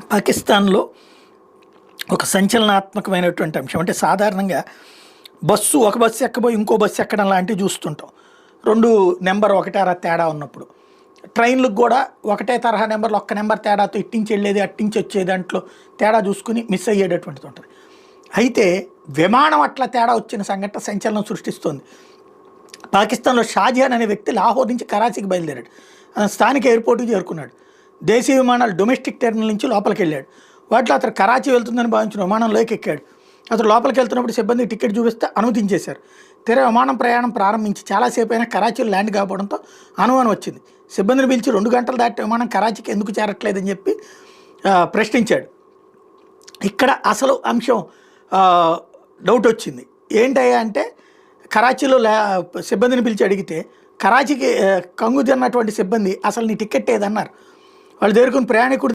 పాకిస్తాన్‌లో ఒక సంచలనాత్మకమైనటువంటి అంశం. అంటే సాధారణంగా ఒక బస్సు ఎక్కబోయి ఇంకో బస్సు ఎక్కడం లాంటివి చూస్తుంటాం. 2 నెంబర్ ఒకటేరా తేడా ఉన్నప్పుడు. ట్రైన్‌లకు గూడా ఒకటే తరహా నెంబర్‌లు ఒక్క నెంబర్ తేడాతో ఇట్టించి ఎళ్ళేది, అట్టించి వచ్చే దాంట్లో తేడా చూసుకొని మిస్ అయ్యేటటువంటిది ఉంటది. అయితే విమానం అట్లా తేడా వచ్చిన సంఘటన సంచలనం సృష్టిస్తోంది. పాకిస్తాన్‌లో షాజహాన్ అనే వ్యక్తి లాహోర్ నుంచి కరాచీకి బయలుదేరాడు. స్థానిక ఎయిర్‌పోర్ట్‌కి చేరుకున్నాడు. దేశీయ విమానాలు డొమెస్టిక్ టెర్మినల్ నుంచి లోపలికెళ్ళాడు. వాటిలో అతను కరాచీ వెళ్తుందని భావించిన విమానంలోకి ఎక్కాడు. అతను లోపలికి వెళ్తున్నప్పుడు సిబ్బంది టికెట్ చూపిస్తే అనుమతించేశారు. తీరా విమానం ప్రయాణం ప్రారంభించి చాలాసేపు అయినా కరాచీలో ల్యాండ్ కాకపోవడంతో అనుమానం వచ్చింది. సిబ్బందిని పిలిచి 2 గంటలు దాటి విమానం కరాచీకి ఎందుకు చేరట్లేదని చెప్పి ప్రశ్నించాడు. ఇక్కడ అసలు అంశం డౌట్ వచ్చింది. ఏంటయ్యా అంటే కరాచీలో సిబ్బందిని పిలిచి అడిగితే కరాచీకి కంగు తిన్నటువంటి సిబ్బంది అసలు నీ టికెట్ ఏదన్నారు. వాళ్ళు చేరుకుని ప్రయాణికుడు